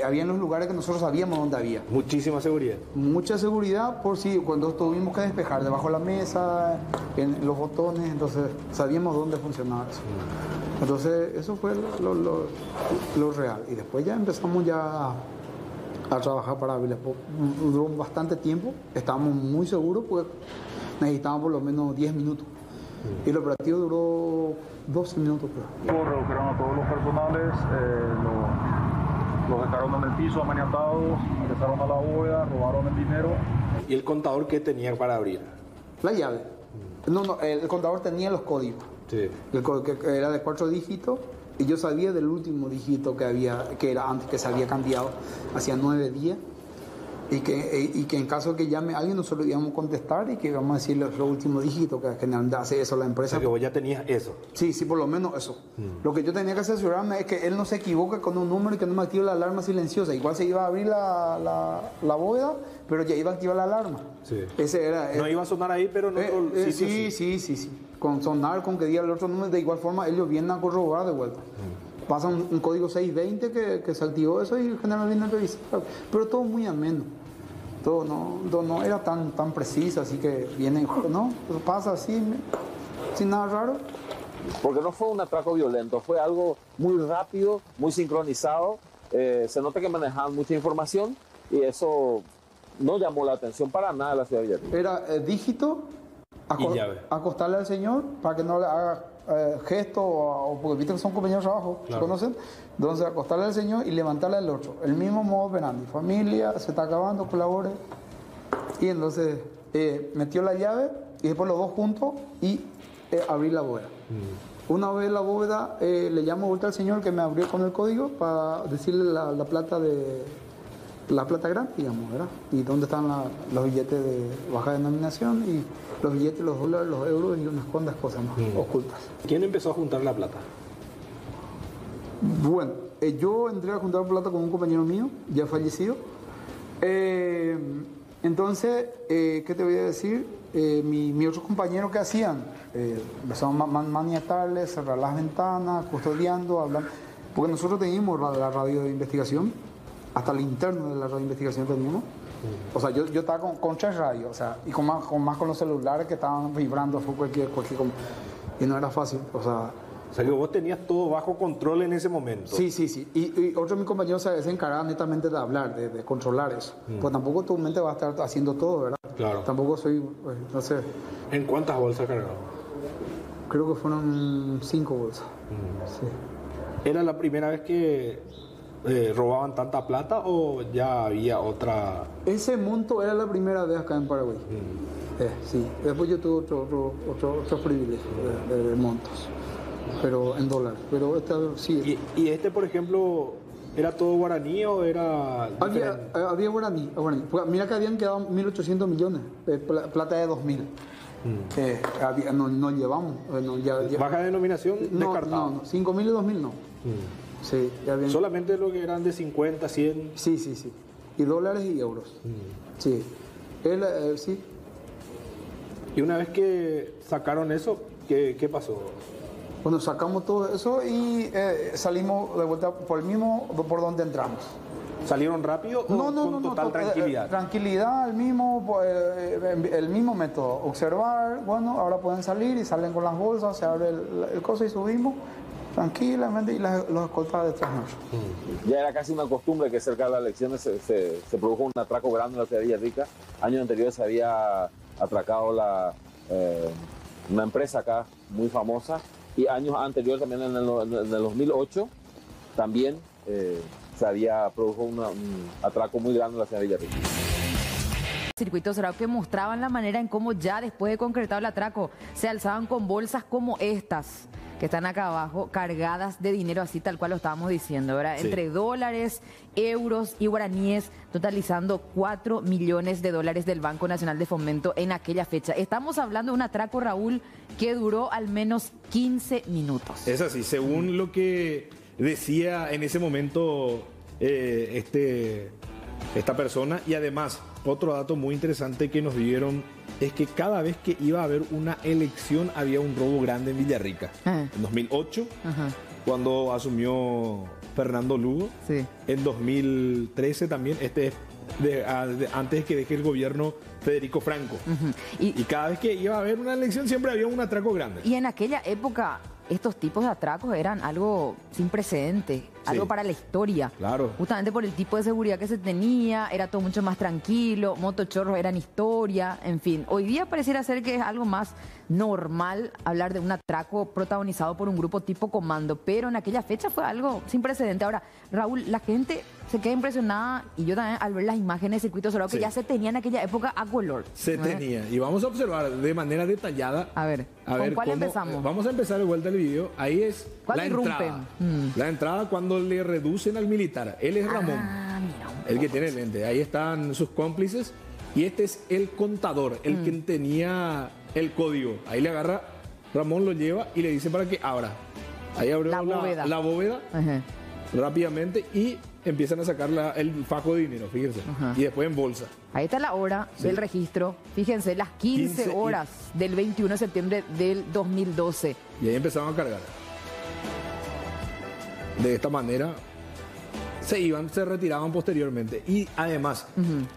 había en los lugares que nosotros sabíamos dónde había. Muchísima seguridad. Mucha seguridad por si cuando tuvimos que despejar debajo de la mesa, en los botones, entonces sabíamos dónde funcionaba eso. Entonces eso fue lo real. Y después ya empezamos ya a trabajar para Ávila. Duró bastante tiempo, estábamos muy seguros porque necesitábamos por lo menos 10 minutos. Y el operativo duró 12 minutos. Redujeron a todos los personales, los dejaron en el piso amaniatados, ingresaron a la bóveda, robaron el dinero. ¿Y el contador qué tenía para abrir? La llave. No, el contador tenía los códigos. Sí. Que era de 4 dígitos. Y yo sabía del último dígito que era antes, que se había cambiado hacía 9 días. Y que en caso de que llame alguien, nosotros íbamos a contestar y que íbamos a decir los últimos dígitos, que generalmente hace eso la empresa. O sea, que vos ya tenías eso. Sí, por lo menos eso. Lo que yo tenía que asegurarme es que él no se equivoque con un número y que no me active la alarma silenciosa. Igual se iba a abrir la bóveda, pero ya iba a activar la alarma. Sí. Ese era. No iba a sonar ahí, pero no. Sí. Con sonar, con que diga el otro número, de igual forma ellos vienen a corroborar de vuelta. Pasa un código 620 que se activó eso y generalmente viene a revisar. Pero todo muy ameno. Todo no era tan preciso, así que viene, ¿no? Pasa así, sin nada raro. Porque no fue un atraco violento, fue algo muy rápido, muy sincronizado. Se nota que manejaban mucha información y eso no llamó la atención para nada de la ciudad de Villarrica. Era dígito, acostarle al señor para que no le haga gesto, o porque viste que son compañeros de trabajo, claro. ¿Se conocen? Entonces acostarle al señor y levantarle al otro. El mismo modo operandi, familia, se está acabando, colabore. Y entonces metió la llave y después los dos juntos y abrir la bóveda. Una vez la bóveda, le llamo vuelta al señor que me abrió con el código para decirle la plata grande, digamos, ¿verdad? Y dónde están los billetes de baja denominación y los billetes, los dólares, los euros y unas cuantas cosas más ocultas. ¿Quién empezó a juntar la plata? Bueno, yo entré a juntar plata con un compañero mío, ya fallecido. Entonces, ¿qué te voy a decir? Mi otros compañeros, ¿qué hacían? Empezaron a maniatarles, cerrar las ventanas, custodiando, hablando. Porque nosotros teníamos la radio de investigación, hasta el interno de la radio de investigación teníamos. O sea, yo estaba con 3 radios, o sea, y con más con los celulares que estaban vibrando, fue cualquier y no era fácil, o sea que vos tenías todo bajo control en ese momento. Sí. Y otros de mis compañeros se encargaban netamente de hablar, de controlar eso. Pues tampoco tu mente va a estar haciendo todo, ¿verdad? Claro. Tampoco soy, no sé. ¿En cuántas bolsas cargaron? Creo que fueron 5 bolsas. Sí. ¿Era la primera vez que robaban tanta plata o ya había otra? Ese monto era la primera vez acá en Paraguay. Sí. Después yo tuve otro privilegio de montos, pero en dólares. Pero sí. ¿Y este, por ejemplo, era todo guaraní o era había guaraní. Mira que habían quedado 1.800 millones, plata de 2.000. No llevamos. ¿Baja denominación? Descartado. No, 5.000 y 2.000 no. Sí, solamente lo que eran de 50, 100. Sí. Y dólares y euros. Sí. Sí. Y una vez que sacaron eso, ¿qué pasó? Bueno, sacamos todo eso y salimos de vuelta por donde entramos. ¿Salieron rápido o con total tranquilidad? Tranquilidad, el mismo método. Observar, bueno, ahora pueden salir y salen con las bolsas, se abre el coso y subimos tranquilamente y los escoltas detrás nuestro. Ya era casi una costumbre que cerca de las elecciones se produjo un atraco grande en la ciudad de Villarrica. Años anteriores se había atracado una empresa acá muy famosa y años anteriores también en el 2008 también se había producido un atraco muy grande en la ciudad de Villarrica. Circuitos cerrados que mostraban la manera en cómo ya después de concretado el atraco se alzaban con bolsas como estas que están acá abajo, cargadas de dinero, así tal cual lo estábamos diciendo, ¿verdad? Sí. Entre dólares, euros y guaraníes, totalizando 4 millones de dólares del Banco Nacional de Fomento en aquella fecha. Estamos hablando de un atraco, Raúl, que duró al menos 15 minutos. Es así, según lo que decía en ese momento esta persona, y además otro dato muy interesante que nos dieron es que cada vez que iba a haber una elección había un robo grande en Villarrica. En 2008, cuando asumió Fernando Lugo. Sí. En 2013 también, antes de que deje el gobierno Federico Franco. Y cada vez que iba a haber una elección siempre había un atraco grande. Y en aquella época estos tipos de atracos eran algo sin precedentes, algo para la historia. Claro. Justamente por el tipo de seguridad que se tenía, era todo mucho más tranquilo, motochorros eran historia, en fin. Hoy día pareciera ser que es algo más normal hablar de un atraco protagonizado por un grupo tipo comando, pero en aquella fecha fue algo sin precedente. Ahora, Raúl, la gente se queda impresionada, y yo también al ver las imágenes de circuito cerrado que ya se tenía en aquella época a color. Se tenía. Y vamos a observar de manera detallada. A ver ¿con cuál empezamos? Vamos a empezar de vuelta el video. Ahí es la entrada. La entrada cuando le reducen al militar. Él es Ramón, el que tiene el lente. Ahí están sus cómplices. Y este es el contador, el que tenía el código. Ahí le agarra, Ramón lo lleva y le dice para que abra. Ahí abrió la bóveda rápidamente y empiezan a sacar el fajo de dinero, fíjense. Y después en bolsa. Ahí está la hora del registro. Fíjense, las 15 horas del 21 de septiembre del 2012. Y ahí empezaron a cargar. De esta manera se retiraban posteriormente. Y además,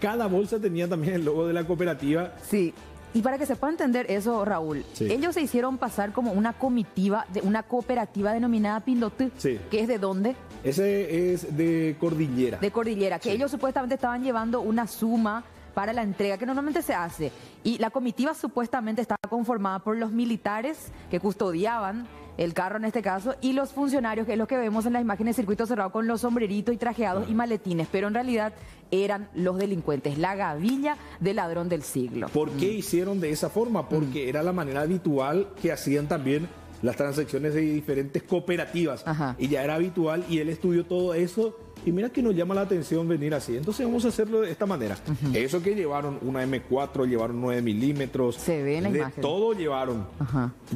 cada bolsa tenía también el logo de la cooperativa. Sí. Y para que se pueda entender eso, Raúl, ellos se hicieron pasar como una comitiva de una cooperativa denominada Pilote, que es de dónde? Ese es de Cordillera. De Cordillera, que ellos supuestamente estaban llevando una suma para la entrega que normalmente se hace. Y la comitiva supuestamente estaba conformada por los militares que custodiaban el carro en este caso, y los funcionarios, que es lo que vemos en las imágenes de circuito cerrado con los sombreritos y trajeados y maletines, pero en realidad eran los delincuentes, la gavilla del ladrón del siglo. ¿Por qué hicieron de esa forma? Porque era la manera habitual que hacían también las transacciones de diferentes cooperativas. Y ya era habitual, y él estudió todo eso. Y mira que nos llama la atención venir así. Entonces vamos a hacerlo de esta manera. Eso que llevaron una M4, llevaron 9 milímetros. Se ve en la imagen. Todo llevaron.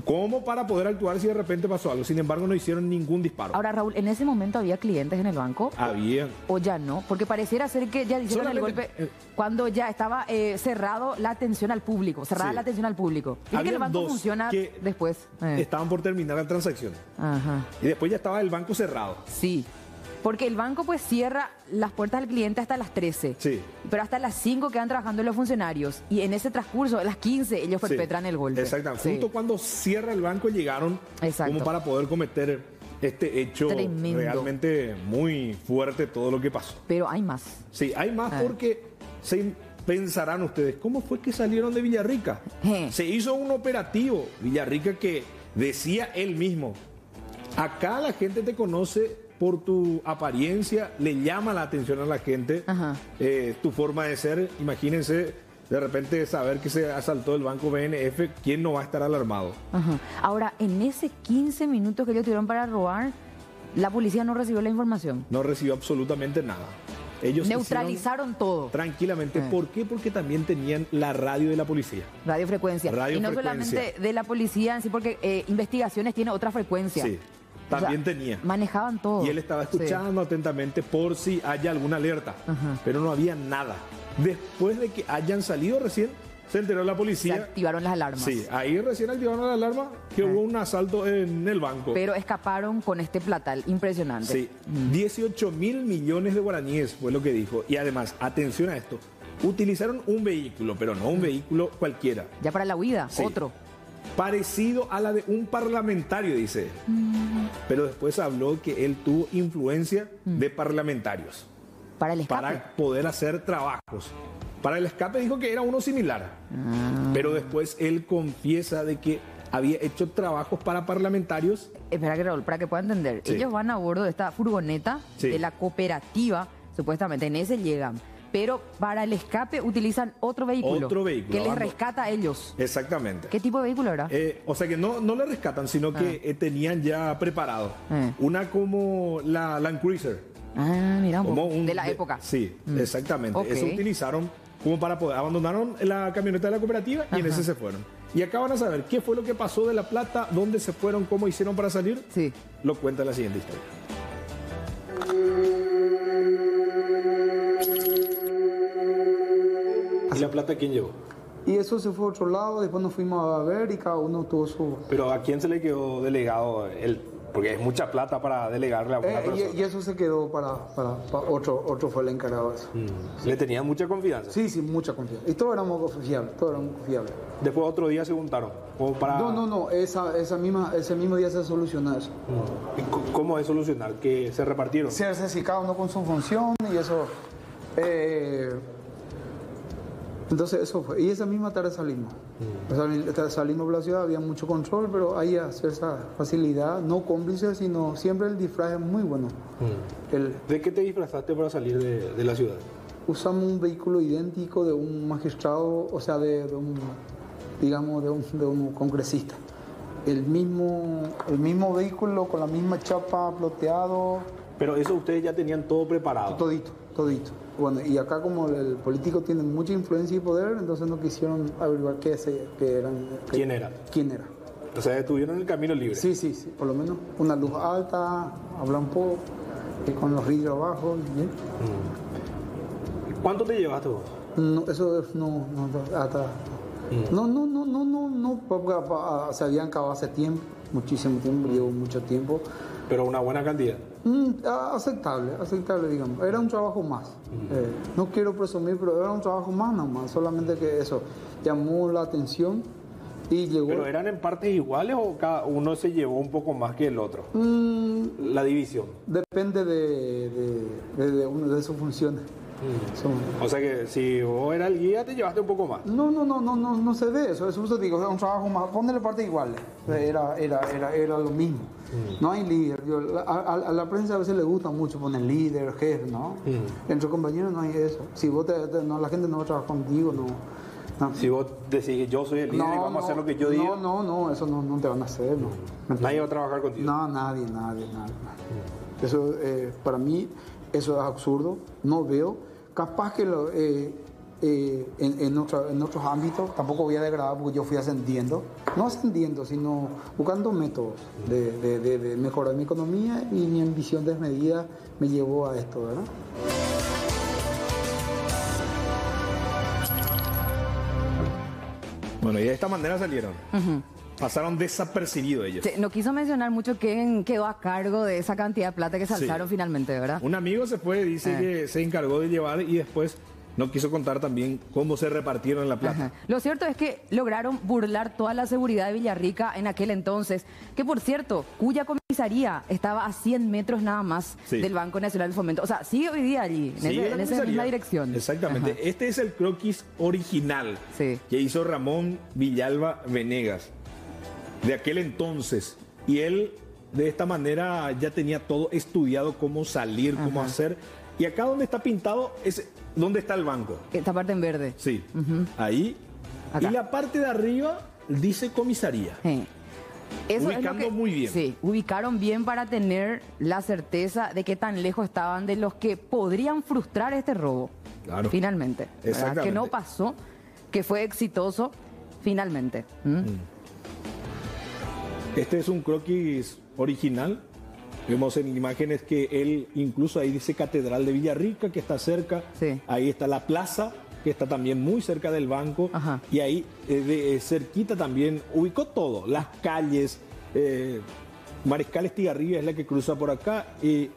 Como para poder actuar si de repente pasó algo. Sin embargo, no hicieron ningún disparo. Ahora, Raúl, ¿en ese momento había clientes en el banco? Había. ¿O ya no? Porque pareciera ser que ya hicieron el golpe cuando ya estaba cerrado la atención al público. Cerrada la atención al público. Fíjate que el banco funciona después. Estaban por terminar la transacción. Y después ya estaba el banco cerrado. Sí. Porque el banco pues cierra las puertas del cliente hasta las 13. Sí. Pero hasta las 5 quedan trabajando los funcionarios. Y en ese transcurso, a las 15, ellos perpetran el golpe. Exactamente. Justo cuando cierra el banco llegaron como para poder cometer este hecho realmente muy fuerte, todo lo que pasó. Pero hay más. Sí, hay más porque pensarán ustedes, ¿cómo fue que salieron de Villarrica? Se hizo un operativo, Villarrica, que decía él mismo, acá la gente te conoce por tu apariencia, le llama la atención a la gente, tu forma de ser. Imagínense de repente saber que se asaltó el banco BNF, ¿quién no va a estar alarmado? Ahora, en ese 15 minutos que ellos tuvieron para robar, la policía no recibió la información. No recibió absolutamente nada. Ellos neutralizaron todo. Tranquilamente. ¿Por qué? Porque también tenían la radio de la policía. Radiofrecuencia. Y no solamente de la policía en sí, porque investigaciones tiene otra frecuencia. Sí. También tenía. Manejaban todo. Y él estaba escuchando atentamente por si haya alguna alerta. Pero no había nada. Después de que hayan salido recién, se enteró la policía. Se activaron las alarmas. Sí, ahí recién activaron la alarma que hubo un asalto en el banco. Pero escaparon con este platal impresionante. Sí, 18 mil millones de guaraníes fue lo que dijo. Y además, atención a esto, utilizaron un vehículo, pero no un vehículo cualquiera. Ya para la huida, otro. Parecido a la de un parlamentario, dice. Pero después habló que él tuvo influencia de parlamentarios. Para el escape. Para poder hacer trabajos. Para el escape dijo que era uno similar. Pero después él confiesa de que había hecho trabajos para parlamentarios. Espera que Raúl, para que pueda entender. Ellos van a bordo de esta furgoneta de la cooperativa, supuestamente, en ese llegan. Pero para el escape utilizan otro vehículo. Otro vehículo. Que les rescata a ellos. Exactamente. ¿Qué tipo de vehículo era? O sea que no le rescatan, sino que tenían ya preparado. Una como la Land Cruiser. Mira, de la época. Sí, exactamente. Eso utilizaron como para poder. Abandonaron la camioneta de la cooperativa y en ese se fueron. Y acá van a saber qué fue lo que pasó de la plata, dónde se fueron, cómo hicieron para salir. Sí. Lo cuenta la siguiente historia. ¿Y la plata quién llevó? Y eso se fue a otro lado, después nos fuimos a ver y cada uno tuvo su... Pero ¿a quién se le quedó delegado porque es mucha plata para delegarle a una persona? Y eso se quedó para otro fue el encargado de eso. ¿Le tenía mucha confianza? Sí, mucha confianza. Y todos éramos confiables, Después otro día se juntaron. Como para... No, ese mismo día se solucionó eso. ¿Y cómo es solucionar? ¿Que se repartieron? Sí, cada uno con su función y eso... entonces eso fue. Y esa misma tarde salimos. Salimos por la ciudad, había mucho control, pero ahí esa facilidad, no cómplice, sino siempre el disfraz es muy bueno. ¿De qué te disfrazaste para salir de la ciudad? Usamos un vehículo idéntico de un magistrado, o sea, de un congresista. El mismo vehículo con la misma chapa, ploteado. Pero eso ustedes ya tenían todo preparado. Todito. Bueno, y acá como el político tiene mucha influencia y poder, entonces no quisieron averiguar ¿Quién era? O sea, estuvieron en el camino libre. Sí, por lo menos una luz alta, habla un poco, con los ríos abajo. ¿Bien? ¿Cuánto te llevaste vos? No, eso no, hasta... No, porque se habían acabado hace tiempo, muchísimo tiempo, llevo mucho tiempo. Pero una buena cantidad. Aceptable, digamos. Era un trabajo más. No quiero presumir, pero era un trabajo más nomás. Solamente que eso llamó la atención y llegó. ¿Pero eran en partes iguales o cada uno se llevó un poco más que el otro? La división. Depende de sus funciones. O sea que si vos eras el guía te llevaste un poco más. No se ve eso. Eso te digo, era un trabajo más. Ponle partes iguales. Era lo mismo. No hay líder. A la prensa a veces le gusta mucho poner líder, jefe, ¿no? Entre compañeros no hay eso. Si vos la gente no va a trabajar contigo, no. Si vos decís yo soy el líder y vamos a hacer lo que yo digo. No, eso no te van a hacer. Nadie va a trabajar contigo. No, nadie. Eso para mí eso es absurdo. No veo. Capaz que en otros ámbitos, tampoco voy a degradar porque yo fui ascendiendo, no ascendiendo, sino buscando métodos de mejorar mi economía, y mi ambición desmedida me llevó a esto, ¿verdad? Bueno, y de esta manera salieron. Pasaron desapercibidos ellos. Sí, no quiso mencionar mucho quién quedó a cargo de esa cantidad de plata que se alzaron finalmente, ¿verdad? Un amigo se fue, dice que se encargó de llevar y después no quiso contar también cómo se repartieron la plata. Lo cierto es que lograron burlar toda la seguridad de Villarrica en aquel entonces, que por cierto, cuya comisaría estaba a 100 metros nada más del Banco Nacional de Fomento. O sea, sigue hoy día allí, en esa misma dirección. Exactamente. Este es el croquis original que hizo Ramón Villalba Venegas de aquel entonces. Y él de esta manera ya tenía todo estudiado, cómo salir, cómo hacer. Y acá donde está pintado es donde está el banco. Esta parte en verde. Sí, ahí. Acá. Y la parte de arriba dice comisaría. Eso ubicando es lo que, muy bien. Sí, ubicaron bien para tener la certeza de que tan lejos estaban de los que podrían frustrar este robo. Claro. Finalmente. Exactamente. Que no pasó, que fue exitoso finalmente. Este es un croquis original. Vemos en imágenes que él, incluso ahí dice Catedral de Villarrica, que está cerca. Ahí está la plaza, que está también muy cerca del banco. Y ahí, cerquita también, ubicó todo. Las calles, Mariscal Estigarribia es la que cruza por acá. Y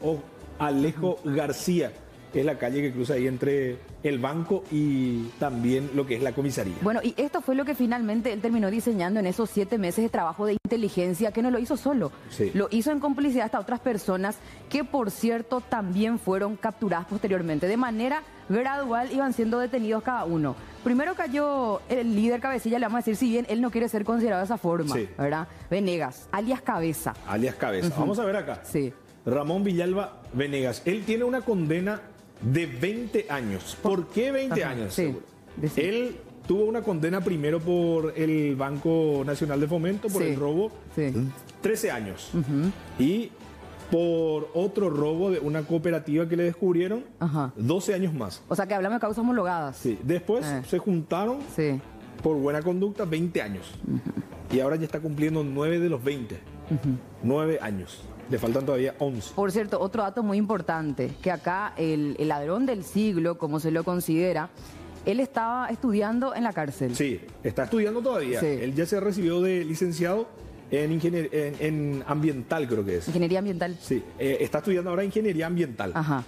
Alejo García es la calle que cruza ahí entre el banco y también lo que es la comisaría. Bueno, y esto fue lo que finalmente él terminó diseñando en esos 7 meses de trabajo de inteligencia, que no lo hizo solo. Lo hizo en complicidad hasta otras personas que, por cierto, también fueron capturadas posteriormente. De manera gradual iban siendo detenidos cada uno. Primero cayó el líder cabecilla, le vamos a decir, si bien él no quiere ser considerado de esa forma, ¿verdad? Venegas, alias Cabeza. Alias Cabeza. Vamos a ver acá. Ramón Villalba Venegas. Él tiene una condena de 20 años. ¿Por qué 20 años? Él tuvo una condena primero por el Banco Nacional de Fomento, por el robo, 13 años. Y por otro robo de una cooperativa que le descubrieron, 12 años más. O sea que hablamos de causas homologadas. Después se juntaron por buena conducta 20 años. Y ahora ya está cumpliendo 9 de los 20. 9 años. Le faltan todavía 11. Por cierto, otro dato muy importante, que acá el ladrón del siglo, como se lo considera, Él estaba estudiando en la cárcel. Sí, está estudiando todavía. Sí. Él ya se recibió de licenciado en ambiental, creo que es. Ingeniería ambiental. Sí, está estudiando ahora ingeniería ambiental. Ajá.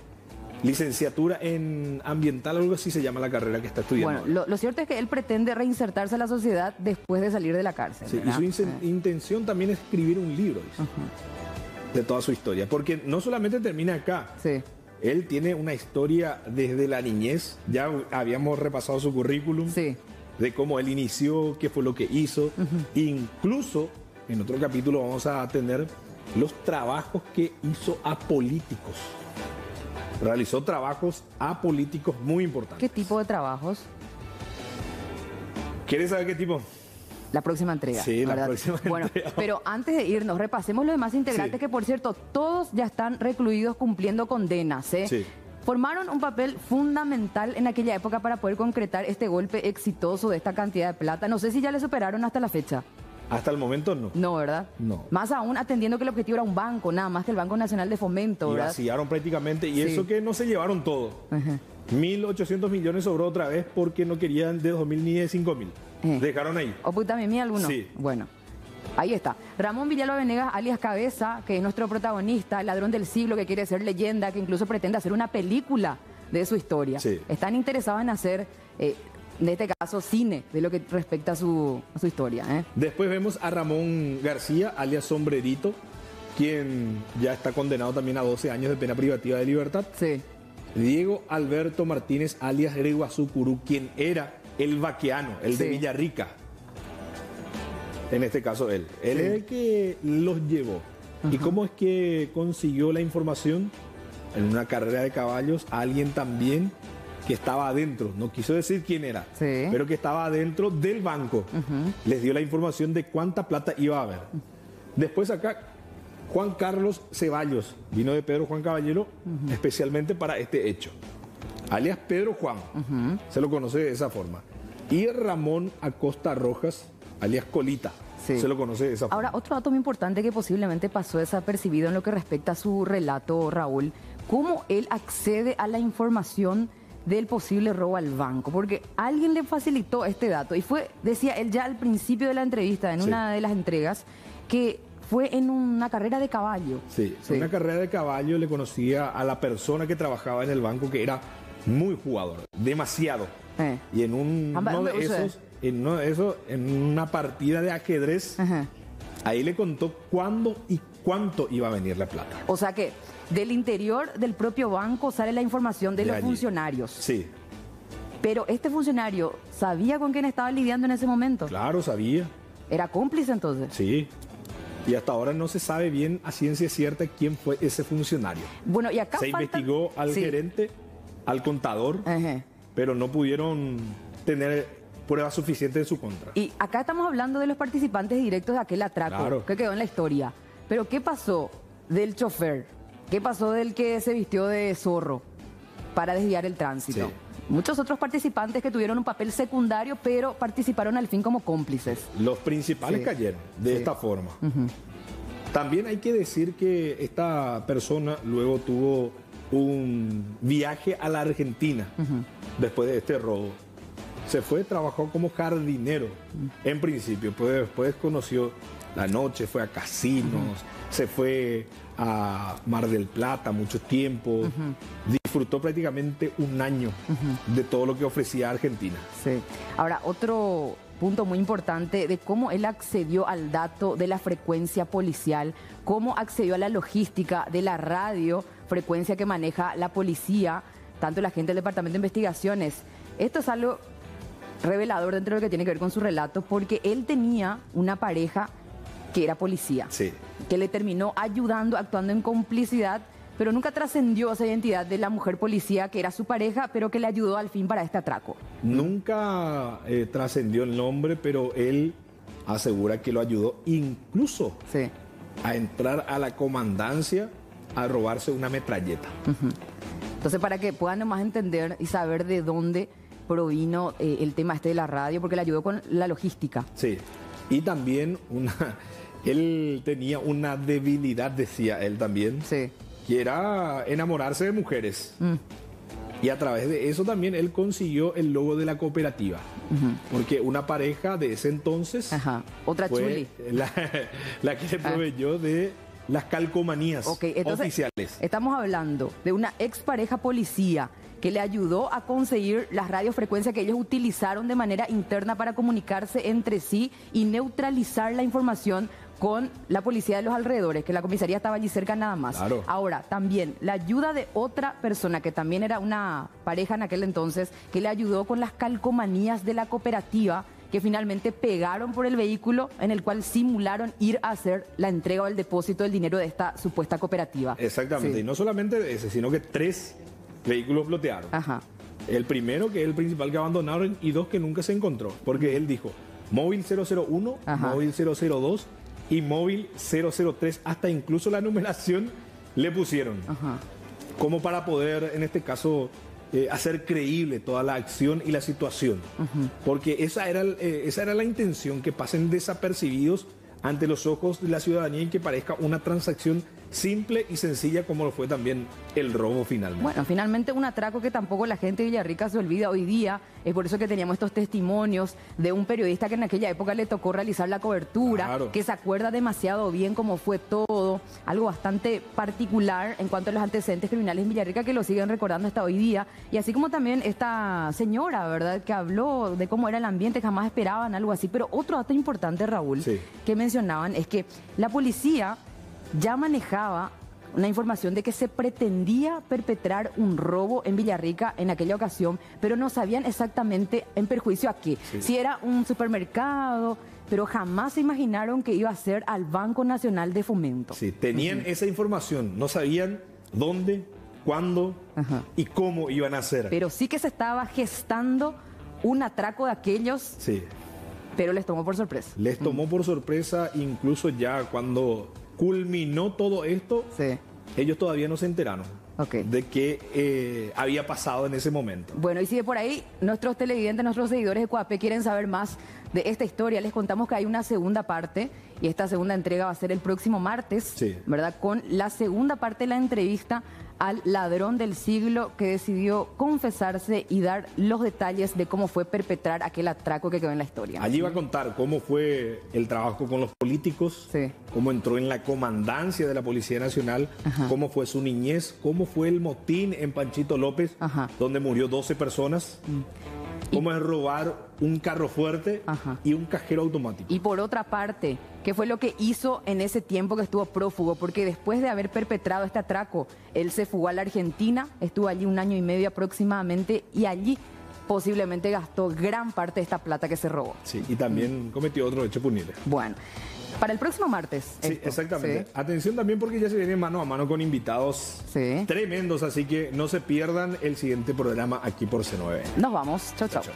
Licenciatura en ambiental, algo así se llama la carrera que está estudiando. Bueno, lo cierto es que él pretende reinsertarse a la sociedad después de salir de la cárcel. Sí, y ¿verdad? su intención también es escribir un libro, dice, de toda su historia. Porque no solamente termina acá. Sí. Él tiene una historia desde la niñez. Ya habíamos repasado su currículum. Sí. De cómo él inició, qué fue lo que hizo. Incluso, en otro capítulo vamos a tener los trabajos que hizo a políticos. Realizó trabajos a políticos muy importantes. ¿Qué tipo de trabajos? ¿Quieres saber qué tipo? La próxima entrega. Sí, la ¿verdad? próxima Bueno, entrega. pero antes de irnos, repasemos los demás integrantes Sí. que, por cierto, todos ya están recluidos cumpliendo condenas. ¿eh? Sí. Formaron un papel fundamental en aquella época para poder concretar este golpe exitoso de esta cantidad de plata. No sé si ya le superaron hasta la fecha. Hasta el momento no. No, ¿verdad? No. Más aún atendiendo que el objetivo era un banco, nada más que el Banco Nacional de Fomento, Y ¿verdad? vaciaron prácticamente. Y Sí. eso que no se llevaron todo. Ajá. 1.800 millones sobró otra vez porque no querían de 2.000 ni de 5.000. Dejaron ahí. ¿O puta mí alguno? Sí. Bueno, ahí está. Ramón Villalba Venegas, alias Cabeza, que es nuestro protagonista, el ladrón del siglo, que quiere ser leyenda, que incluso pretende hacer una película de su historia. Sí. Están interesados en hacer, en este caso, cine, de lo que respecta a su historia. ¿eh? Después vemos a Ramón García, alias Sombrerito, quien ya está condenado también a 12 años de pena privativa de libertad. Sí. Diego Alberto Martínez, alias Reguazú Curú, quien era el vaqueano, el de Sí. Villarrica. En este caso él. Él es el que los llevó. ¿Y cómo es que consiguió la información? En una carrera de caballos, alguien también que estaba adentro, no quiso decir quién era, Sí. pero que estaba adentro del banco, les dio la información de cuánta plata iba a haber. Después acá, Juan Carlos Ceballos, vino de Pedro Juan Caballero, especialmente para este hecho, alias Pedro Juan, se lo conoce de esa forma. Y Ramón Acosta Rojas, alias Colita, Sí. se lo conoce de esa forma. Ahora, otro dato muy importante que posiblemente pasó desapercibido en lo que respecta a su relato, Raúl, cómo él accede a la información del posible robo al banco, porque alguien le facilitó este dato y fue, decía él ya al principio de la entrevista, en Sí. una de las entregas, que fue en una carrera de caballo. Sí, en una carrera de caballo le conocía a la persona que trabajaba en el banco que era muy jugador, demasiado. Y en uno de esos, en una partida de ajedrez, Ajá. ahí le contó cuándo y cuánto iba a venir la plata. O sea que del interior del propio banco sale la información de De los allí. funcionarios. Sí, Pero este funcionario sabía con quién estaba lidiando en ese momento. claro, sabía. ¿Era cómplice entonces? Sí. Y hasta ahora no se sabe bien a ciencia cierta quién fue ese funcionario. Bueno, y acá Se faltan- investigó al Sí. gerente, al contador, Ajá. pero no pudieron tener pruebas suficientes en su contra. Y acá estamos hablando de los participantes directos de aquel atraco Claro. que quedó en la historia. Pero ¿qué pasó del chofer? ¿Qué pasó del que se vistió de zorro para desviar el tránsito? Sí. Muchos otros participantes que tuvieron un papel secundario, pero participaron al fin como cómplices. Los principales Sí. cayeron de Sí. esta forma. También hay que decir que esta persona luego tuvo un viaje a la Argentina después de este robo. Se fue, trabajó como jardinero en principio, pues después conoció la noche, fue a casinos, se fue a Mar del Plata mucho tiempo, disfrutó prácticamente un año de todo lo que ofrecía Argentina. Sí. Ahora, otro punto muy importante de cómo él accedió al dato de la frecuencia policial, cómo accedió a la logística de la radio, frecuencia que maneja la policía, tanto la gente del Departamento de Investigaciones. Esto es algo revelador dentro de lo que tiene que ver con su relato, porque él tenía una pareja que era policía, Sí. que le terminó ayudando, actuando en complicidad, pero nunca trascendió esa identidad de la mujer policía que era su pareja, pero que le ayudó al fin para este atraco. Nunca trascendió el nombre, pero él asegura que lo ayudó incluso Sí. a entrar a la comandancia a robarse una metralleta. Entonces, para que puedan nomás entender y saber de dónde provino el tema este de la radio, porque le ayudó con la logística. Sí. Y también él tenía una debilidad, decía él también, Sí. que era enamorarse de mujeres. Y a través de eso también él consiguió el logo de la cooperativa. Porque una pareja de ese entonces otra fue chuli, la que le proveyó de las calcomanías oficiales. Estamos hablando de una expareja policía que le ayudó a conseguir las radiofrecuencias que ellos utilizaron de manera interna para comunicarse entre sí y neutralizar la información con la policía de los alrededores, que la comisaría estaba allí cerca nada más. Claro. Ahora, también la ayuda de otra persona, que también era una pareja en aquel entonces, que le ayudó con las calcomanías de la cooperativa, que finalmente pegaron por el vehículo en el cual simularon ir a hacer la entrega o el depósito del dinero de esta supuesta cooperativa. Exactamente, Sí. y no solamente ese, sino que 3 vehículos flotearon. Ajá. El primero, que es el principal que abandonaron, y 2 que nunca se encontró, porque él dijo móvil 001, móvil 002 y móvil 003, hasta incluso la numeración le pusieron, como para poder, en este caso, hacer creíble toda la acción y la situación, porque esa era la intención, que pasen desapercibidos ante los ojos de la ciudadanía y que parezca una transacción simple y sencilla, como lo fue también el robo finalmente. Bueno, finalmente un atraco que tampoco la gente de Villarrica se olvida hoy día. Es por eso que teníamos estos testimonios de un periodista que en aquella época le tocó realizar la cobertura, Claro. que se acuerda demasiado bien cómo fue todo, algo bastante particular en cuanto a los antecedentes criminales en Villarrica, que lo siguen recordando hasta hoy día. Y así como también esta señora, ¿verdad?, que habló de cómo era el ambiente, jamás esperaban algo así. Pero otro dato importante, Raúl, Sí. que mencionaban es que la policía ya manejaba una información de que se pretendía perpetrar un robo en Villarrica en aquella ocasión, pero no sabían exactamente en perjuicio a qué. Sí. Si era un supermercado, pero jamás se imaginaron que iba a ser al Banco Nacional de Fomento. Sí, tenían esa información, no sabían dónde, cuándo y cómo iban a hacer. Pero sí que se estaba gestando un atraco de aquellos, Sí, pero les tomó por sorpresa. les tomó por sorpresa, incluso ya cuando culminó todo esto, Sí. ellos todavía no se enteraron Ok. de qué había pasado en ese momento. Bueno, y si de por ahí nuestros televidentes, nuestros seguidores de Coapé quieren saber más de esta historia, les contamos que hay una segunda parte, y esta segunda entrega va a ser el próximo martes, Sí. ¿verdad? Con la segunda parte de la entrevista al ladrón del siglo, que decidió confesarse y dar los detalles de cómo fue perpetrar aquel atraco que quedó en la historia. Allí va a contar cómo fue el trabajo con los políticos, Sí. cómo entró en la comandancia de la Policía Nacional, cómo fue su niñez, cómo fue el motín en Panchito López, donde murió 12 personas, cómo es robar un carro fuerte y un cajero automático. Y por otra parte, ¿qué fue lo que hizo en ese tiempo que estuvo prófugo? Porque después de haber perpetrado este atraco, él se fugó a la Argentina, estuvo allí 1 año y medio aproximadamente, y allí posiblemente gastó gran parte de esta plata que se robó. Sí, y también cometió otro hecho punible. Bueno, para el próximo martes. Sí, esto, exactamente. ¿sí? Atención también, porque ya se viene mano a mano con invitados Sí. tremendos, así que no se pierdan el siguiente programa aquí por C9. Nos vamos. Chau, chau. Chao.